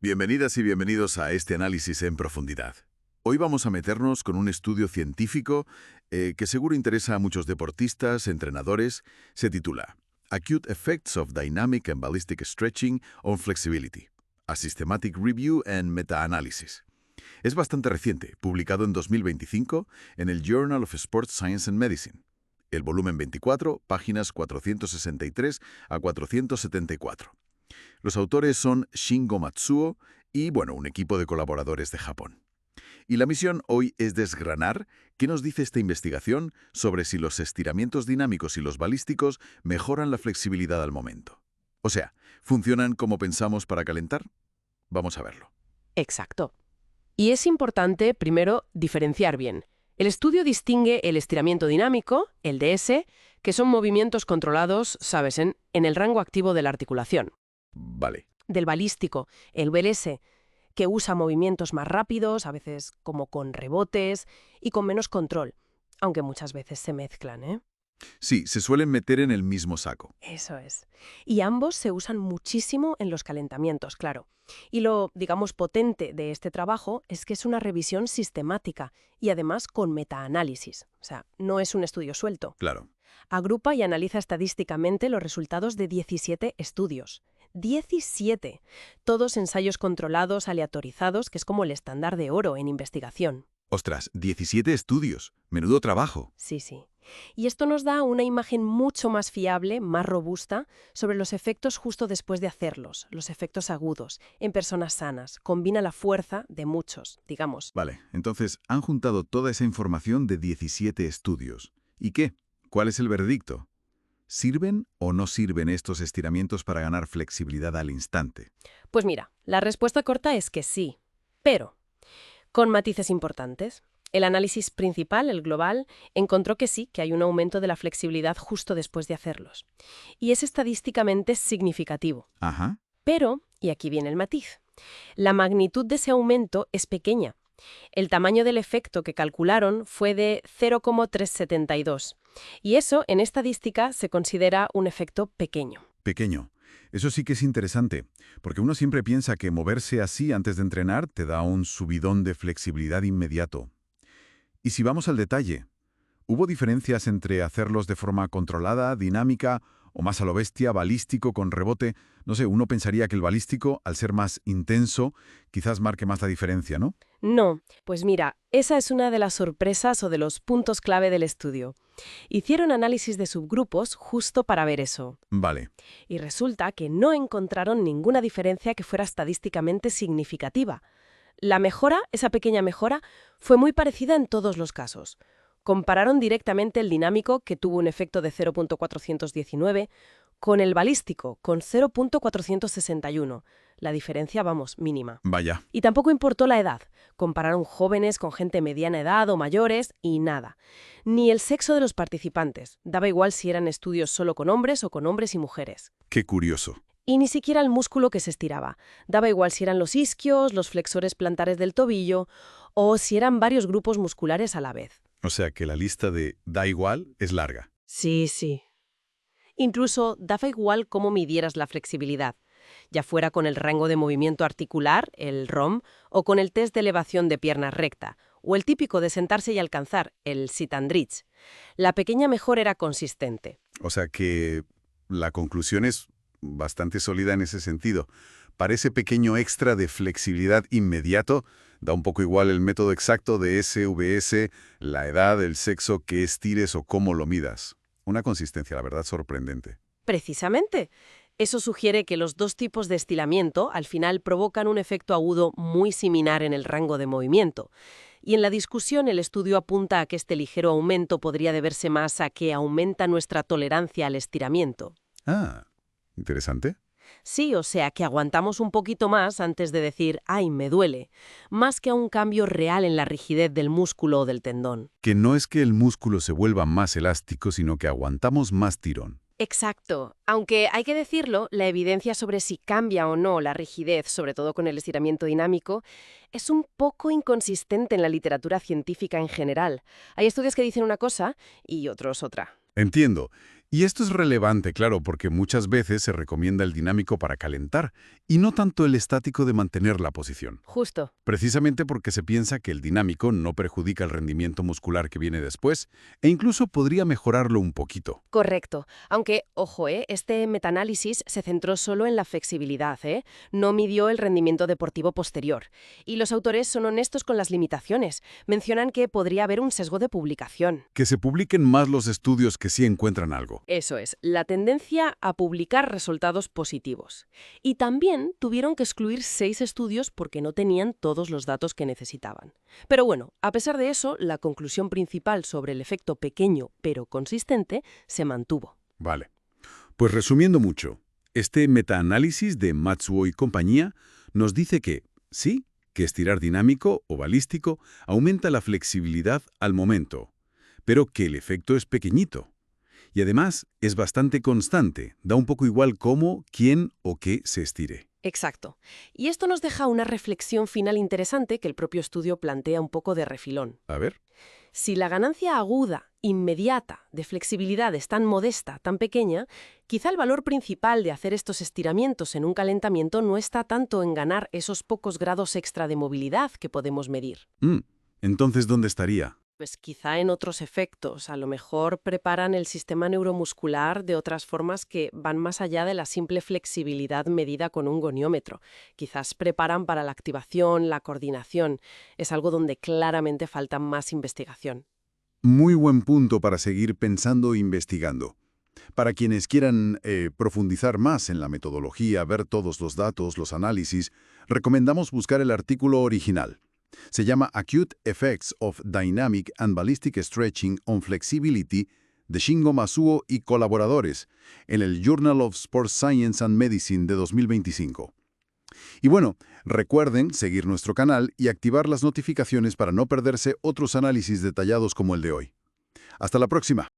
Bienvenidas y bienvenidos a este análisis en profundidad. Hoy vamos a meternos con un estudio científico que seguro interesa a muchos deportistas, entrenadores. Se titula Acute Effects of Dynamic and Ballistic Stretching on Flexibility, a Systematic Review and Meta-Analysis. Es bastante reciente, publicado en 2025 en el Journal of Sports Science and Medicine. El volumen 24, páginas 463 a 474. Los autores son Shingo Matsuo y, un equipo de colaboradores de Japón. Y la misión hoy es desgranar qué nos dice esta investigación sobre si los estiramientos dinámicos y los balísticos mejoran la flexibilidad al momento. O sea, ¿funcionan como pensamos para calentar? Vamos a verlo. Exacto. Y es importante, primero, diferenciar bien. El estudio distingue el estiramiento dinámico, el DS, que son movimientos controlados, sabes, en el rango activo de la articulación. Vale. Del balístico, el BLS, que usa movimientos más rápidos, a veces como con rebotes y con menos control, aunque muchas veces se mezclan, ¿eh? Sí, se suelen meter en el mismo saco. Eso es. Y ambos se usan muchísimo en los calentamientos, claro. Y lo, digamos, potente de este trabajo es que es una revisión sistemática y además con metaanálisis. O sea, no es un estudio suelto. Claro. Agrupa y analiza estadísticamente los resultados de 17 estudios. 17. Todos ensayos controlados, aleatorizados, que es como el estándar de oro en investigación. Ostras, 17 estudios. Menudo trabajo. Sí, sí. Y esto nos da una imagen mucho más fiable, más robusta, sobre los efectos justo después de hacerlos, los efectos agudos, en personas sanas. Combina la fuerza de muchos, digamos. Vale, entonces han juntado toda esa información de 17 estudios. ¿Y qué? ¿Cuál es el veredicto? ¿Sirven o no sirven estos estiramientos para ganar flexibilidad al instante? Pues mira, la respuesta corta es que sí, pero con matices importantes. El análisis principal, el global, encontró que sí, que hay un aumento de la flexibilidad justo después de hacerlos. Y es estadísticamente significativo. Ajá. Pero, y aquí viene el matiz, la magnitud de ese aumento es pequeña. El tamaño del efecto que calcularon fue de 0,372. Y eso, en estadística, se considera un efecto pequeño. Pequeño. Eso sí que es interesante, porque uno siempre piensa que moverse así antes de entrenar te da un subidón de flexibilidad inmediato. Y si vamos al detalle, ¿hubo diferencias entre hacerlos de forma controlada, dinámica o más a lo bestia, balístico, con rebote? No sé, uno pensaría que el balístico, al ser más intenso, quizás marque más la diferencia, ¿no? No, pues mira, esa es una de las sorpresas o de los puntos clave del estudio. Hicieron análisis de subgrupos justo para ver eso. Vale. Y resulta que no encontraron ninguna diferencia que fuera estadísticamente significativa. La mejora, esa pequeña mejora, fue muy parecida en todos los casos. Compararon directamente el dinámico, que tuvo un efecto de 0,419, con el balístico, con 0,461. La diferencia, mínima. Vaya. Y tampoco importó la edad. Compararon jóvenes con gente mediana edad o mayores y nada. Ni el sexo de los participantes. Daba igual si eran estudios solo con hombres o con hombres y mujeres. Qué curioso. Y ni siquiera el músculo que se estiraba. Daba igual si eran los isquios, los flexores plantares del tobillo o si eran varios grupos musculares a la vez. O sea que la lista de da igual es larga. Sí, sí. Incluso daba igual cómo midieras la flexibilidad, ya fuera con el rango de movimiento articular, el ROM, o con el test de elevación de pierna recta, o el típico de sentarse y alcanzar, el sit and reach. La pequeña mejora era consistente. O sea que la conclusión es bastante sólida en ese sentido. Para ese pequeño extra de flexibilidad inmediato, da un poco igual el método exacto de SVS, la edad, el sexo, que estires o cómo lo midas. Una consistencia, la verdad, sorprendente. Precisamente. Eso sugiere que los dos tipos de estiramiento al final provocan un efecto agudo muy similar en el rango de movimiento. Y en la discusión el estudio apunta a que este ligero aumento podría deberse más a que aumenta nuestra tolerancia al estiramiento. Ah, interesante. Sí, o sea, que aguantamos un poquito más antes de decir, ¡ay, me duele!, más que a un cambio real en la rigidez del músculo o del tendón. Que no es que el músculo se vuelva más elástico, sino que aguantamos más tirón. Exacto. Aunque hay que decirlo, la evidencia sobre si cambia o no la rigidez, sobre todo con el estiramiento dinámico, es un poco inconsistente en la literatura científica en general. Hay estudios que dicen una cosa y otros otra. Entiendo. Y esto es relevante, claro, porque muchas veces se recomienda el dinámico para calentar y no tanto el estático de mantener la posición. Justo. Precisamente porque se piensa que el dinámico no perjudica el rendimiento muscular que viene después e incluso podría mejorarlo un poquito. Correcto. Aunque, ojo, este metaanálisis se centró solo en la flexibilidad, no midió el rendimiento deportivo posterior. Y los autores son honestos con las limitaciones. Mencionan que podría haber un sesgo de publicación. Que se publiquen más los estudios que sí encuentran algo. Eso es, la tendencia a publicar resultados positivos. Y también tuvieron que excluir 6 estudios porque no tenían todos los datos que necesitaban. Pero bueno, a pesar de eso, la conclusión principal sobre el efecto pequeño pero consistente se mantuvo. Vale. Pues resumiendo mucho, este metaanálisis de Matsuo y compañía nos dice que, sí, que estirar dinámico o balístico aumenta la flexibilidad al momento, pero que el efecto es pequeñito. Y además es bastante constante, da un poco igual cómo, quién o qué se estire. Exacto. Y esto nos deja una reflexión final interesante que el propio estudio plantea un poco de refilón. A ver. Si la ganancia aguda, inmediata, de flexibilidad es tan modesta, tan pequeña, quizá el valor principal de hacer estos estiramientos en un calentamiento no está tanto en ganar esos pocos grados extra de movilidad que podemos medir. Entonces, ¿dónde estaría? Pues quizá en otros efectos. A lo mejor preparan el sistema neuromuscular de otras formas que van más allá de la simple flexibilidad medida con un goniómetro. Quizás preparan para la activación, la coordinación. Es algo donde claramente falta más investigación. Muy buen punto para seguir pensando e investigando. Para quienes quieran profundizar más en la metodología, ver todos los datos, los análisis, recomendamos buscar el artículo original. Se llama Acute Effects of Dynamic and Ballistic Stretching on Flexibility de Shingo Masuo y colaboradores en el Journal of Sports Science and Medicine de 2025. Y bueno, recuerden seguir nuestro canal y activar las notificaciones para no perderse otros análisis detallados como el de hoy. Hasta la próxima.